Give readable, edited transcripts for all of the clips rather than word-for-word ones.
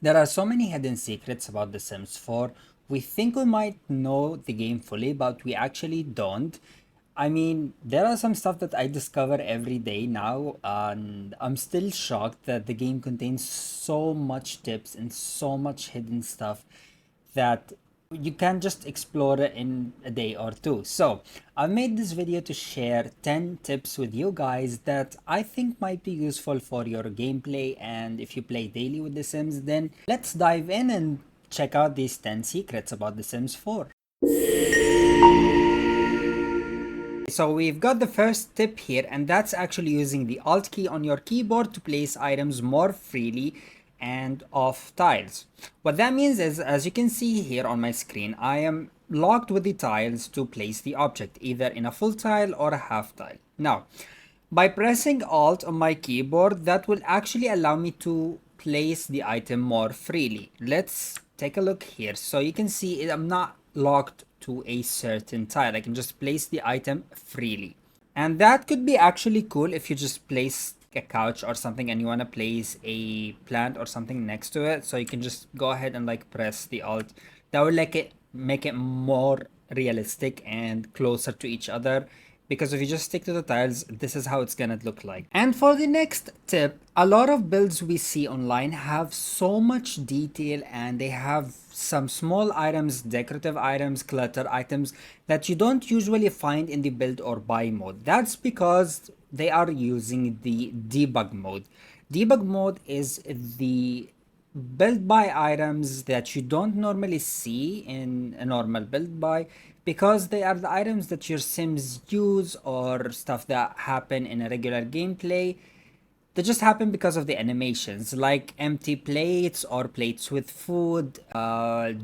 There are so many hidden secrets about The Sims 4. We think we might know the game fully, but we actually don't. I mean, there are some stuff that I discover every day now, and I'm still shocked that the game contains so much tips and so much hidden stuff that you can just explore it in a day or two. So I've made this video to share 10 tips with you guys that I think might be useful for your gameplay, and if you play daily with The Sims, then let's dive in and check out these 10 secrets about The Sims 4. So we've got the first tip here, and that's actually using the Alt key on your keyboard to place items more freely and off tiles. What that means is, as you can see here on my screen, I am locked with the tiles to place the object, either in a full tile or a half tile. Now, by pressing Alt on my keyboard, that will actually allow me to place the item more freely. Let's take a look here. So you can see I'm not locked to a certain tile. I can just place the item freely. And that could be actually cool if you just place a couch or something and you want to place a plant or something next to it. So you can just go ahead and like press the Alt. That would make it more realistic and closer to each other, because if you just stick to the tiles, this is how it's gonna look like. And for the next tip, a lot of builds we see online have so much detail, and they have some small items, decorative items, clutter items that you don't usually find in the build or buy mode. That's because they are using the debug mode. Debug mode is the build by items that you don't normally see in a normal build by, because they are the items that your sims use or stuff that happen in a regular gameplay. They just happen because of the animations, like empty plates or plates with food,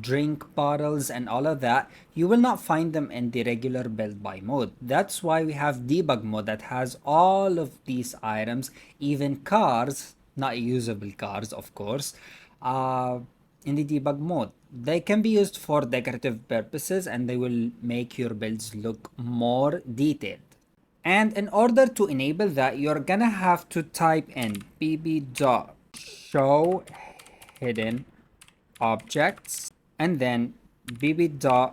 drink bottles, and all of that. You will not find them in the regular build by mode. That's why we have debug mode that has all of these items, even cars, not usable cars, of course, uh, in the debug mode. They can be used for decorative purposes, and they will make your builds look more detailed. And in order to enable that, you're gonna have to type in bb.show hidden objects, and then bb.show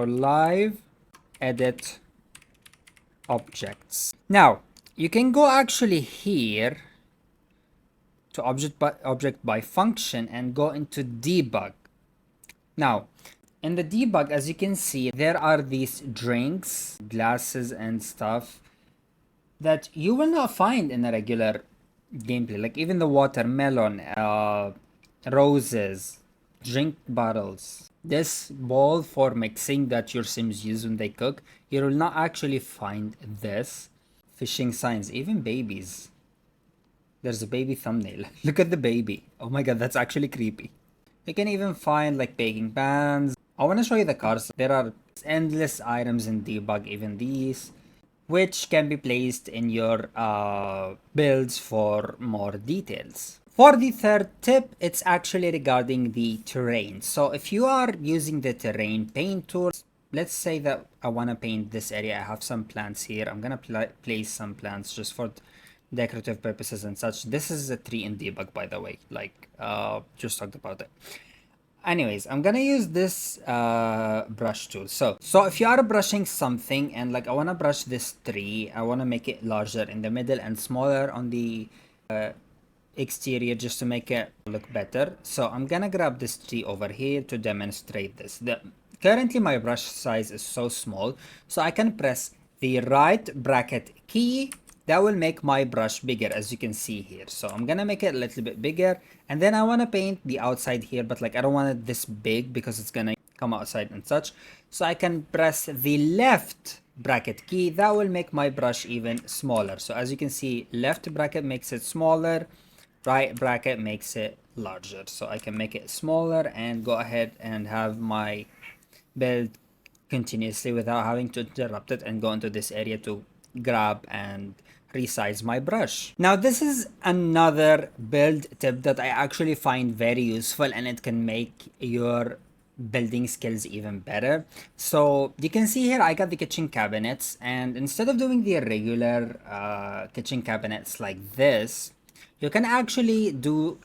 live edit objects. Now you can go actually here to object by function and go into debug. Now in the debug, as you can see, there are these drinks, glasses, and stuff that you will not find in a regular gameplay. Like even the watermelon, roses, drink bottles. This bowl for mixing that your sims use when they cook, you will not actually find this. Fishing signs, even babies. There's a baby thumbnail. Look at the baby. Oh my god, that's actually creepy. You can even find like baking pans. I want to show you the cars. There are endless items in debug, even these, which can be placed in your builds for more details. For the third tip, it's actually regarding the terrain. So if you are using the terrain paint tool, let's say that I want to paint this area. I have some plants here. I'm going to place some plants just for decorative purposes and such. This is a tree in debug, by the way, like just talked about it. Anyways, I'm gonna use this brush tool. So if you are brushing something and like I want to brush this tree, I want to make it larger in the middle and smaller on the exterior just to make it look better. So I'm gonna grab this tree over here to demonstrate this. Currently my brush size is so small, so I can press the right bracket key. That will make my brush bigger, as you can see here. So I'm gonna make it a little bit bigger, and then I want to paint the outside here, but like I don't want it this big because it's gonna come outside and such. So I can press the left bracket key. That will make my brush even smaller. So as you can see, left bracket makes it smaller, right bracket makes it larger. So I can make it smaller and go ahead and have my build continuously without having to interrupt it and go into this area to grab and resize my brush. Now this is another build tip that I actually find very useful, and it can make your building skills even better. So you can see here I got the kitchen cabinets, and instead of doing the regular kitchen cabinets like this, you can actually do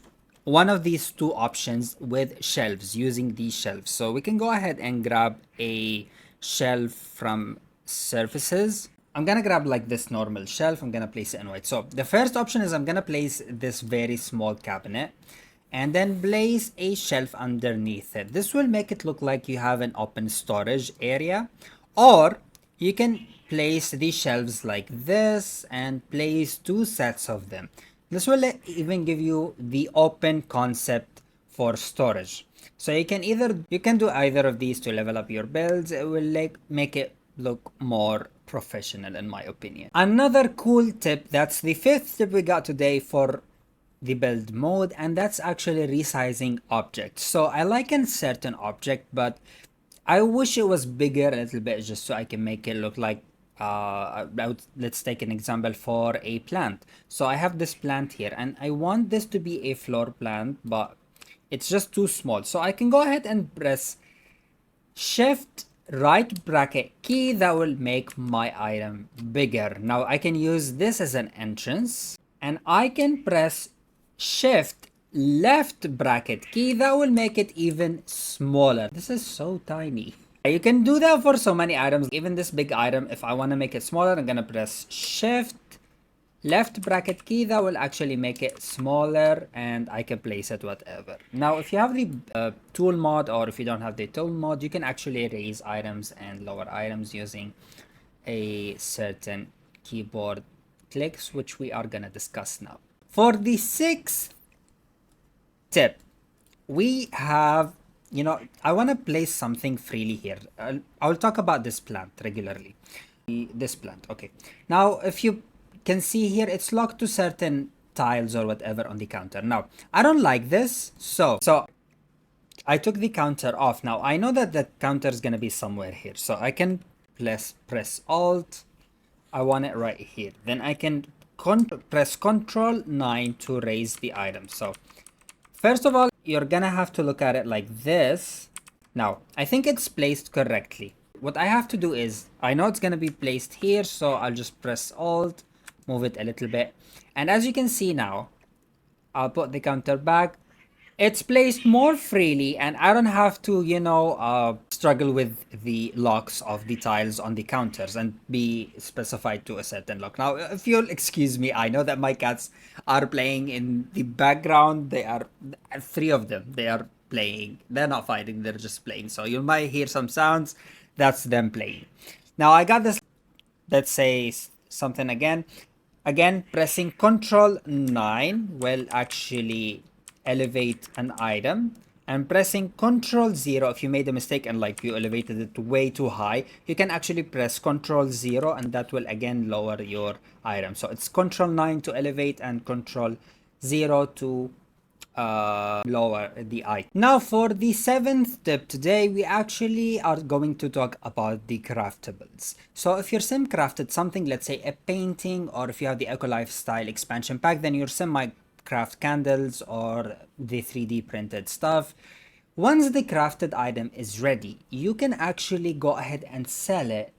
one of these two options with shelves, using these shelves. So we can go ahead and grab a shelf from surfaces. I'm gonna grab like this normal shelf. I'm gonna place it in white. So the first option is I'm gonna place this very small cabinet and then place a shelf underneath it. This will make it look like you have an open storage area, or you can place the shelves like this and place two sets of them. This will even give you the open concept for storage. So you can do either of these to level up your builds. It will like make it look more professional in my opinion. Another cool tip, that's the fifth tip we got today for the build mode, and that's actually resizing objects. So I like a certain object, but I wish it was bigger a little bit just so I can make it look like let's take an example for a plant. So I have this plant here and I want this to be a floor plant, but it's just too small. So I can go ahead and press shift right bracket key. That will make my item bigger. Now I can use this as an entrance, and I can press shift left bracket key. That will make it even smaller. This is so tiny. You can do that for so many items. Even this big item, if I want to make it smaller, I'm gonna press shift left bracket key. That will actually make it smaller and I can place it whatever. Now if you have the tool mod, or if you don't have the tool mod, you can actually raise items and lower items using a certain keyboard clicks, which we are gonna discuss now. For the sixth tip, we have, I want to place something freely here. I'll talk about this plant regularly. This plant, okay. Now if you can see here, it's locked to certain tiles or whatever on the counter. Now I don't like this, so I took the counter off. Now I know that the counter is gonna be somewhere here, so I can press alt. I want it right here. Then I can press Control 9 to raise the item. So first of all, you're gonna have to look at it like this. Now I think it's placed correctly. What I have to do is, I know it's gonna be placed here, so I'll just press alt, move it a little bit, and as you can see now, I'll put the counter back. It's placed more freely and I don't have to, struggle with the locks of the tiles on the counters and be specified to a certain lock. Now, if you'll excuse me, I know that my cats are playing in the background. They are, three of them, they are playing. They're not fighting, they're just playing. So you might hear some sounds, that's them playing. Now I got this, let's say something again. Again, pressing Control 9 will actually elevate an item, and pressing Control 0, if you made a mistake and like you elevated it way too high, you can actually press Control 0 and that will again lower your item. So it's Control 9 to elevate and Control 0 to lower the item. Now for the seventh tip today, we actually are going to talk about the craftables. So if your sim crafted something, let's say a painting, or if you have the Eco Lifestyle expansion pack, then your sim might craft candles or the 3D printed stuff. Once the crafted item is ready, you can actually go ahead and sell it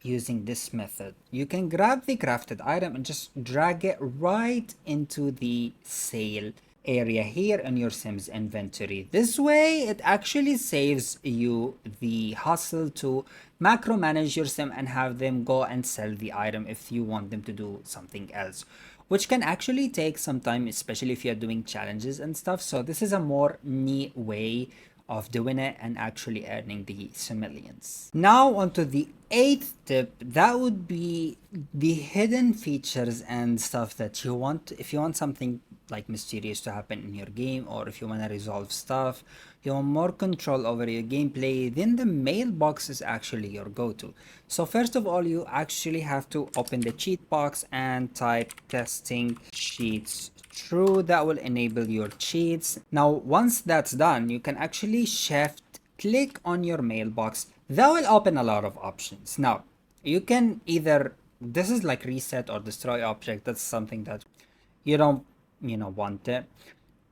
using this method. You can grab the crafted item and just drag it right into the sale area here in your Sims inventory. This way it actually saves you the hustle to macro manage your sim and have them go and sell the item if you want them to do something else, which can actually take some time, especially if you're doing challenges and stuff. So this is a more neat way of doing it and actually earning the simoleons. Now onto the eighth tip, that would be the hidden features and stuff that you want. If you want something like mysterious to happen in your game, or if you want to resolve stuff, you want more control over your gameplay, then the mailbox is actually your go-to. So first of all, you actually have to open the cheat box and type testing cheats true. That will enable your cheats. Now once that's done, you can actually shift click on your mailbox. That will open a lot of options. Now you can either, this is like reset or destroy object. That's something that you don't want it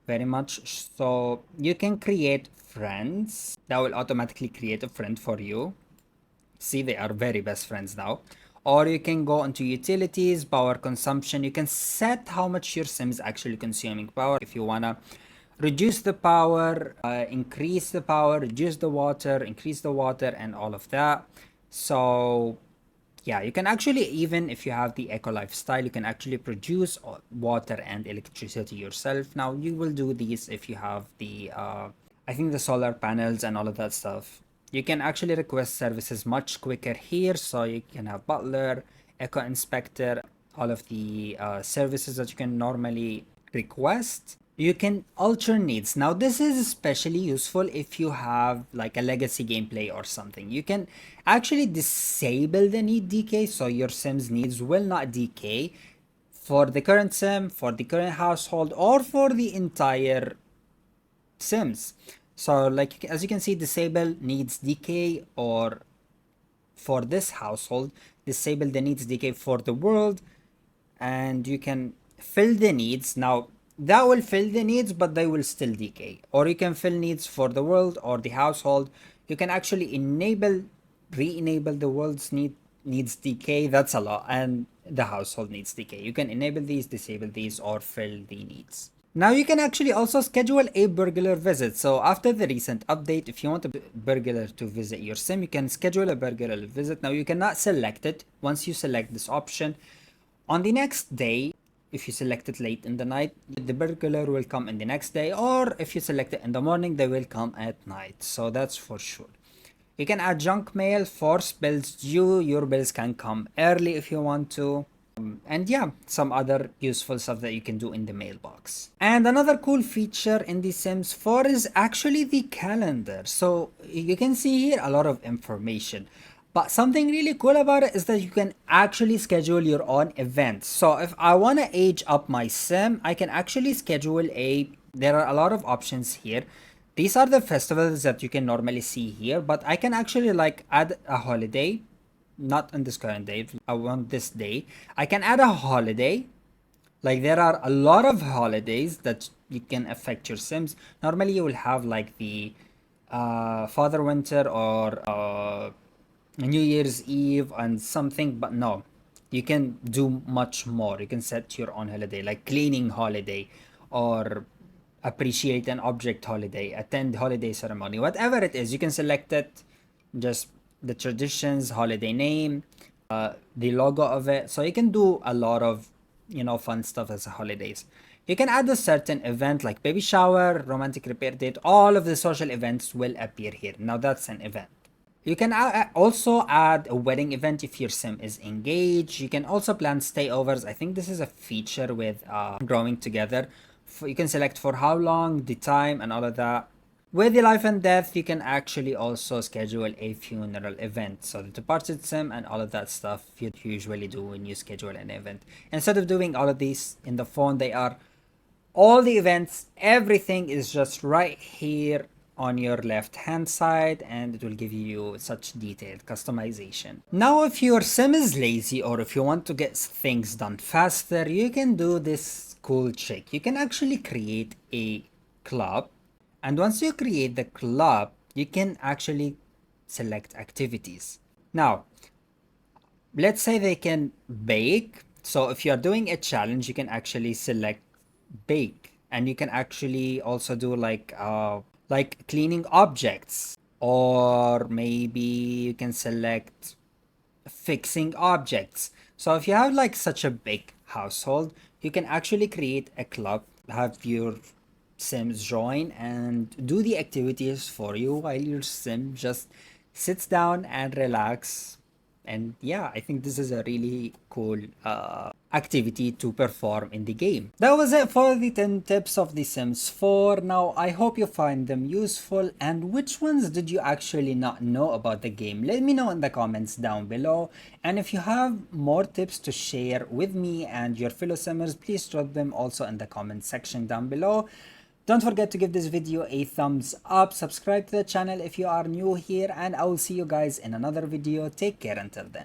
very much. So you can create friends. That will automatically create a friend for you. See, they are very best friends now. or you can go into utilities, power consumption. You can set how much your sim is actually consuming power. If you wanna reduce the power, increase the power, reduce the water, increase the water, and all of that. So yeah, you can actually, even if you have the eco lifestyle, you can actually produce water and electricity yourself. Now you will do these if you have the I think the solar panels and all of that stuff. You can actually request services much quicker here, so you can have butler, eco inspector, all of the services that you can normally request. You can alter needs. Now this is especially useful if you have like a legacy gameplay or something. You can actually disable the need decay, so your sim's needs will not decay for the current sim, for the current household, or for the entire sims. So like as you can see, disable needs decay, or for this household, disable the needs decay for the world, and you can fill the needs. Now that will fill the needs, but they will still decay. Or you can fill needs for the world or the household. You can actually re-enable the world's needs decay. That's a lot. And the household needs decay. You can enable these, disable these, or fill the needs. Now you can actually also schedule a burglar visit. So after the recent update, if you want a burglar to visit your sim, you can schedule a burglar visit. Now you cannot select it. Once you select this option, on the next day, if you select it late in the night, the burglar will come in the next day, or if you select it in the morning, they will come at night. So that's for sure. You can add junk mail, force bills due. Your bills can come early if you want to. And yeah, some other useful stuff that you can do in the mailbox. And another cool feature in the Sims 4 is actually the calendar. So you can see here a lot of information. But something really cool about it is that you can actually schedule your own events. So if I want to age up my sim, I can actually schedule there are a lot of options here. These are the festivals that you can normally see here, but I can actually like add a holiday, not on this current day. I want this day. I can add a holiday. Like there are a lot of holidays that you can affect your sims. Normally you will have like the Father Winter or New Year's Eve and something, but no, you can do much more. You can set your own holiday, like cleaning holiday, or appreciate an object holiday, attend holiday ceremony, whatever it is. You can select it, just the traditions, holiday name, the logo of it. So you can do a lot of fun stuff as holidays. You can add a certain event like baby shower, romantic repair date. All of the social events will appear here. Now that's an event. You can also add a wedding event if your sim is engaged. You can also plan stayovers. I think this is a feature with growing together. You can select for how long, the time, and all of that. With the life and death, you can actually also schedule a funeral event. So the departed sim and all of that stuff you usually do when you schedule an event. Instead of doing all of these in the phone, they are all the events, everything is just right here on your left hand side, and it will give you such detailed customization. Now if your sim is lazy or if you want to get things done faster, you can do this cool trick. You can actually create a club, and once you create the club, you can actually select activities. Now let's say they can bake. So if you're doing a challenge, you can actually select bake, and you can actually also do like cleaning objects, or maybe you can select fixing objects. So if you have like such a big household, you can actually create a club, have your sims join and do the activities for you while your sim just sits down and relax. And yeah, I think this is a really cool activity to perform in the game. That was it for the 10 tips of The Sims 4. Now, I hope you find them useful, and which ones did you actually not know about the game? Let me know in the comments down below. And if you have more tips to share with me and your fellow Simmers, please drop them also in the comment section down below. Don't forget to give this video a thumbs up, subscribe to the channel if you are new here, and I will see you guys in another video. Take care until then.